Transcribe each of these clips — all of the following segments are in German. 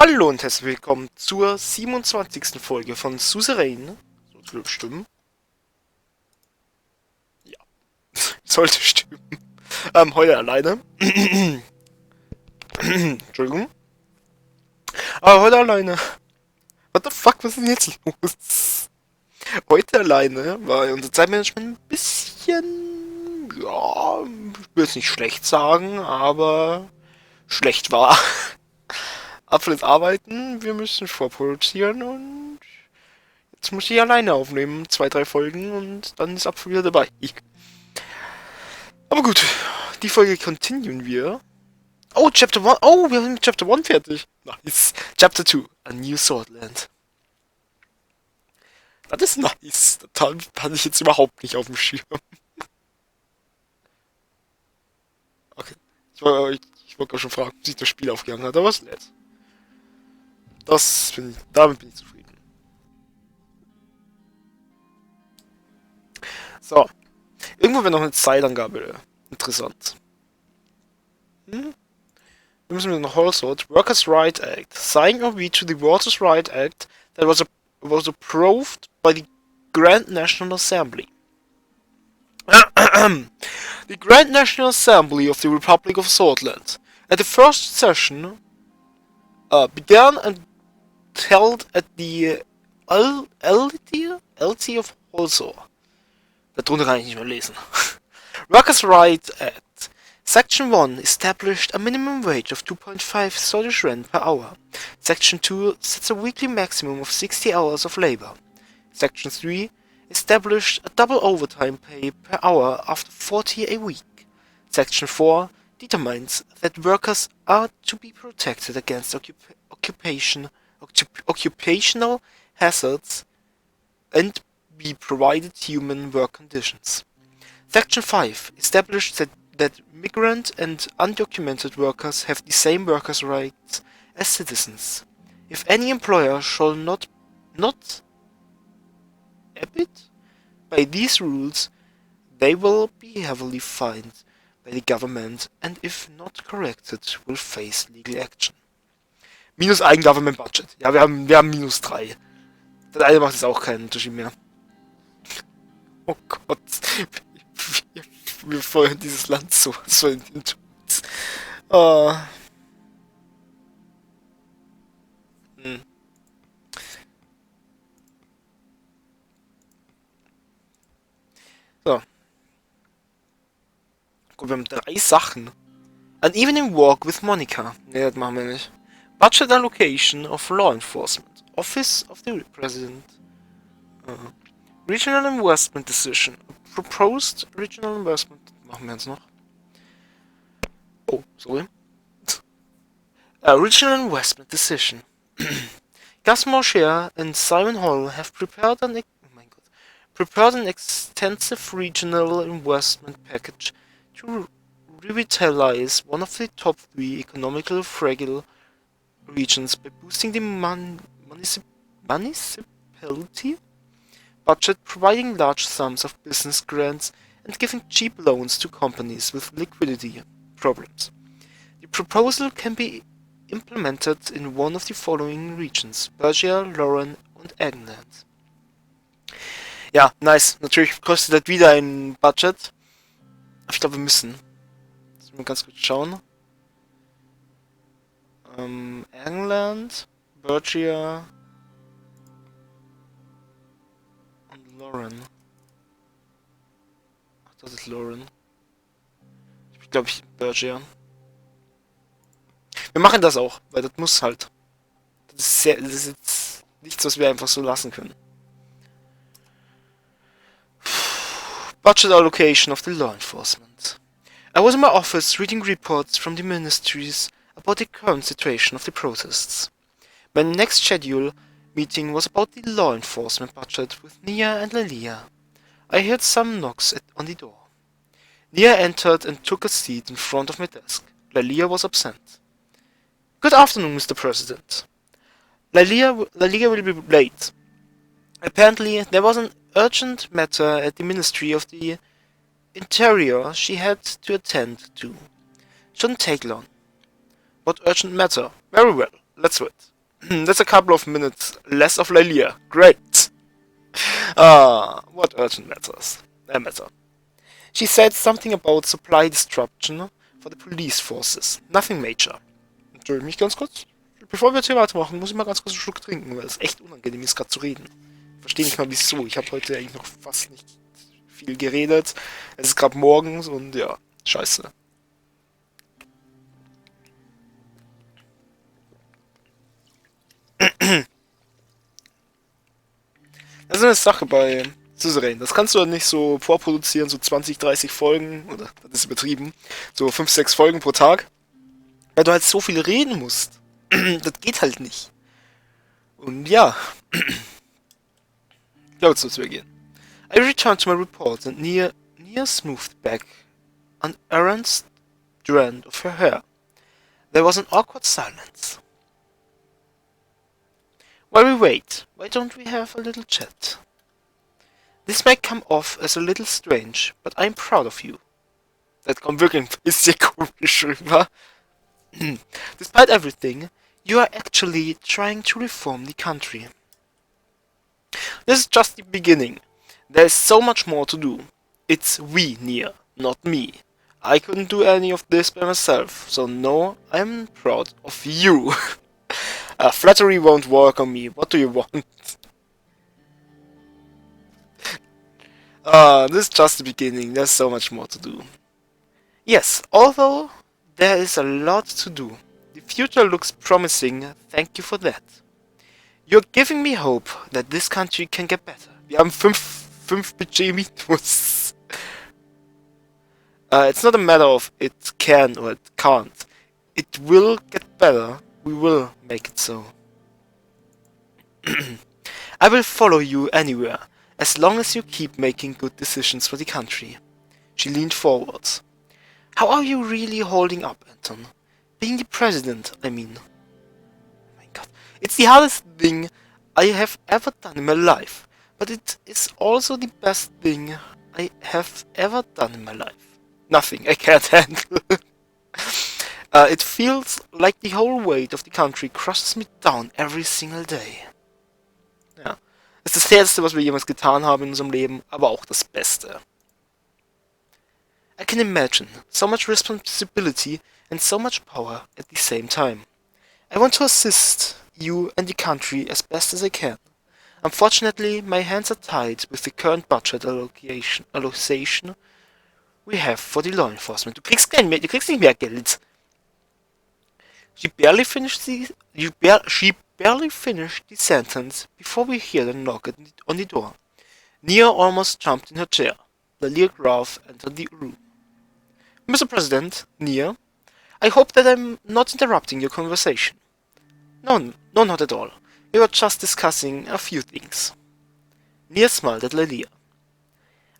Hallo und herzlich willkommen zur 27. Folge von Suzerain. Sollte stimmen. Ja, sollte stimmen. Heute alleine. Entschuldigung. Aber heute alleine. What the fuck, was ist denn jetzt los? Heute alleine, weil unser Zeitmanagement ein bisschen, ja, ich will jetzt nicht schlecht sagen, aber schlecht war. Apfel ist arbeiten, wir müssen vorproduzieren und jetzt muss ich alleine aufnehmen, 2, 3 Folgen und dann ist Apfel wieder dabei. Aber gut, die Folge continuen wir. Oh, Chapter 1. Oh, wir haben Chapter 1 fertig. Nice. Chapter 2. A New Swordland. Das ist nice. Das hatte ich jetzt überhaupt nicht auf dem Schirm. Okay. Ich wollte auch schon fragen, ob sich das Spiel aufgegangen hat, aber es ist nett. Damit bin ich zufrieden. So. Irgendwo wäre noch eine Zeitangabe interessant. Wir müssen wir noch also Workers' Right Act. Sign or veto the Workers' Right Act that was approved by the Grand National Assembly. The Grand National Assembly of the Republic of Swordland, at the first session, began and held at the LT of Holsor. Darunter kann ich nicht mehr lesen. Workers' Right Act. Section 1 established a minimum wage of 2.5 Swedish rand per hour. Section 2 sets a weekly maximum of 60 hours of labor. Section 3 established a double overtime pay per hour after 40 a week. Section 4 determines that workers are to be protected against occupational hazards and be provided human work conditions. Section 5 established that migrant and undocumented workers have the same workers' rights as citizens. If any employer shall not abide by these rules, they will be heavily fined by the government and if not corrected, will face legal action. Minus Eigengovernment Budget. Ja, wir haben minus 3. Das eine macht jetzt auch keinen Unterschied mehr. Oh Gott. Wir feuern dieses Land so in den Tod. So. Gut, wir haben 3 Sachen. An evening walk with Monica. Ne, das machen wir nicht. Budget allocation of law enforcement. Office of the President. Regional investment decision. Proposed regional investment. Machen wir jetzt noch. Oh, sorry. Regional investment decision. Gus Mosher and Simon Hall have prepared an extensive regional investment package to revitalize one of the top 3 economically fragile regions by boosting the municipality budget, providing large sums of business grants, and giving cheap loans to companies with liquidity problems. The proposal can be implemented in one of the following regions: Bergia, Lauren und Eigenen. Ja, nice. Natürlich kostet das wieder ein Budget. Aber ich glaube, wir müssen. Lass mal ganz kurz schauen. England, Bergia und Lauren. Ach, das ist Lauren. Ich glaube, Bergia. Wir machen das auch, weil das muss halt. Das ist jetzt nichts, was wir einfach so lassen können. Budget allocation of the law enforcement. I was in my office reading reports from the ministries about the current situation of the protests. My next scheduled meeting was about the law enforcement budget with Nia and Lalia. I heard some knocks on the door. Nia entered and took a seat in front of my desk. Lalia was absent. Good afternoon, Mr. President. Lalia will be late. Apparently, there was an urgent matter at the Ministry of the Interior she had to attend to. Shouldn't take long. What urgent matter? Very well. let's do it. That's a couple of minutes less of Lalia. Great! What urgent matters? Matter. She said something about supply disruption for the police forces. Nothing major. Entschuldige mich ganz kurz. Bevor wir jetzt hier weitermachen, muss ich mal ganz kurz einen Schluck trinken, weil es echt unangenehm ist, gerade zu reden. Ich verstehe nicht mal wieso. Ich habe heute eigentlich noch fast nicht viel geredet. Es ist gerade morgens und ja, scheiße. Das ist eine Sache bei Suzerain. Das kannst du nicht so vorproduzieren, so 20, 30 Folgen, oder das ist übertrieben, so 5, 6 Folgen pro Tag, weil du halt so viel reden musst. Das geht halt nicht. Und ja, ich glaube, jetzt wird es übergehen. I returned to my report and Nia smoothed back an errant strand of her hair. There was an awkward silence. While we wait, why don't we have a little chat? This may come off as a little strange, but I'm proud of you. Das kommt wirklich ein bisschen komisch rüber. Despite everything, you are actually trying to reform the country. This is just the beginning. There is so much more to do. It's we, Nia, not me. I couldn't do any of this by myself, so no, I'm proud of you. Flattery won't work on me. What do you want? This is just the beginning. There's so much more to do. Yes, although there is a lot to do. The future looks promising. Thank you for that. You're giving me hope that this country can get better. Wir haben 5 Budget-Minus. It's not a matter of it can or it can't. It will get better. We will make it so. I will follow you anywhere, as long as you keep making good decisions for the country. She leaned forwards. How are you really holding up, Anton? Being the president, I mean. Oh my god. It's the hardest thing I have ever done in my life, but it is also the best thing I have ever done in my life. Nothing I can't handle. It feels like the whole weight of the country crushes me down every single day. Ja. Das ist das Härteste, was wir jemals getan haben in unserem Leben, aber auch das Beste. I can imagine so much responsibility and so much power at the same time. I want to assist you and the country as best as I can. Unfortunately, my hands are tied with the current budget allocation we have for the law enforcement. Du kriegst nicht mehr Geld. She barely finished the sentence before we heard a knock on the door. Nia almost jumped in her chair. Lalia Graf entered the room. Mr. President, Nia, I hope that I'm not interrupting your conversation. No, not at all. We were just discussing a few things. Nia smiled at Lalia.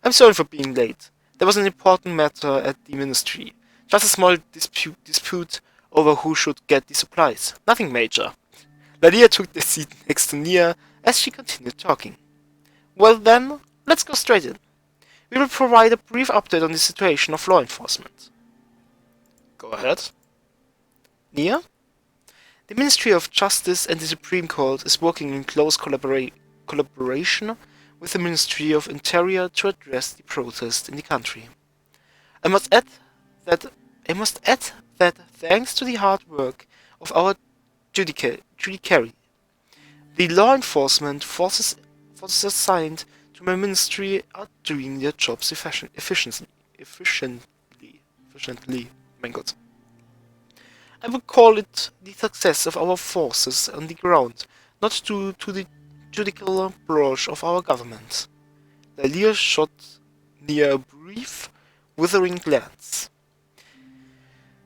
I'm sorry for being late. There was an important matter at the ministry. Just a small dispute over who should get the supplies. Nothing major. Lalia took the seat next to Nia as she continued talking. Well then, let's go straight in. We will provide a brief update on the situation of law enforcement. Go ahead. Nia? The Ministry of Justice and the Supreme Court is working in close collaboration with the Ministry of Interior to address the protest in the country. I must add that thanks to the hard work of our judiciary, the law enforcement forces assigned to my ministry are doing their jobs efficiently. Mein Gott. I would call it the success of our forces on the ground, not due to the judicial branch of our government. Lalia shot Nia a brief, withering glance.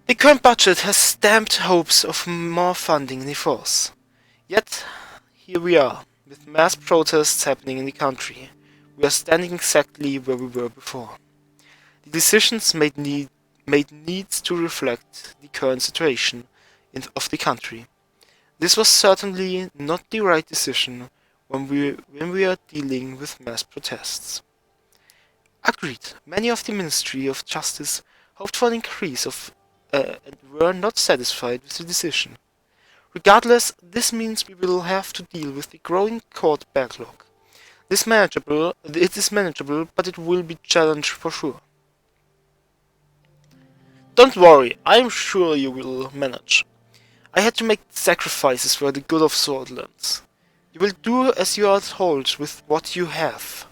The current budget has stamped hopes of more funding in the force. Yet, here we are, with mass protests happening in the country. We are standing exactly where we were before. The decisions made needs to reflect the current situation of the country. This was certainly not the right decision when we are dealing with mass protests. Agreed, many of the Ministry of Justice hoped for an increase and were not satisfied with the decision. Regardless, this means we will have to deal with the growing court backlog. It is manageable, but it will be challenged for sure. Don't worry, I'm sure you will manage. I had to make sacrifices for the good of Swordlands. You will do as you are told with what you have.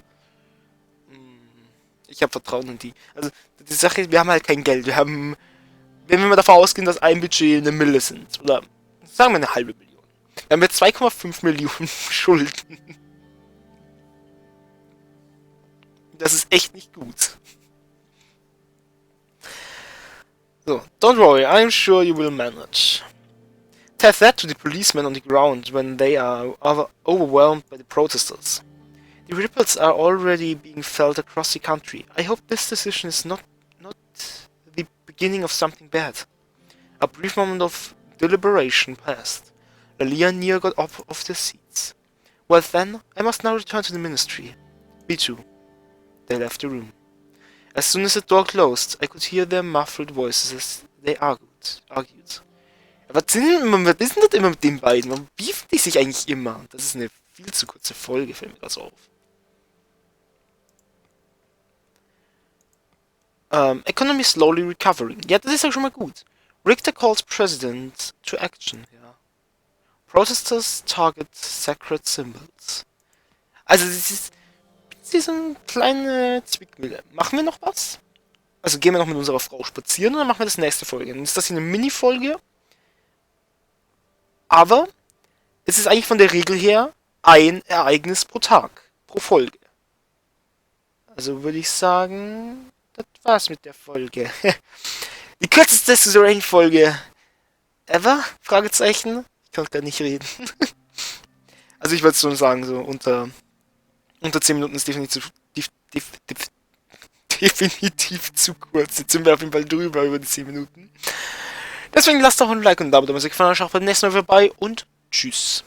Ich habe Vertrauen in die. Also, die Sache ist, wir haben halt kein Geld. Wenn wir mal davon ausgehen, dass ein Budget eine Mille sind, oder sagen wir eine halbe Million, dann haben wir 2,5 Millionen Schulden. Das ist echt nicht gut. So, don't worry, I'm sure you will manage. Tell that to the policemen on the ground when they are overwhelmed by the protesters. The ripples are already being felt across the country. I hope this decision is not the beginning of something bad. A brief moment of deliberation passed. Lalia and Nia got up off their seats. Well then, I must now return to the ministry. Me too. They left the room. As soon as the door closed, I could hear their muffled voices as they argued. Was ist denn das immer mit den beiden? Warum beefen die sich eigentlich immer? Das ist eine viel zu kurze Folge, fällt mir das auf. Economy slowly recovering. Ja, das ist ja schon mal gut. Richter calls President to action. Ja. Protesters target sacred symbols. Also, das ist eine kleine Zwickmühle. Machen wir noch was? Also, gehen wir noch mit unserer Frau spazieren oder machen wir das nächste Folge? Dann ist das hier eine Mini-Folge. Aber es ist eigentlich von der Regel her ein Ereignis pro Tag, pro Folge. Also würde ich sagen, das war's mit der Folge. Die kürzeste Suzerain-Folge ever? Fragezeichen. Ich kann gar nicht reden. Also ich würde schon sagen, so unter 10 Minuten ist definitiv zu kurz. Jetzt sind wir auf jeden Fall drüber über die 10 Minuten. Deswegen lasst doch ein Like und ein Abo da, was euch gefallen hat. Schaut beim nächsten Mal vorbei und tschüss.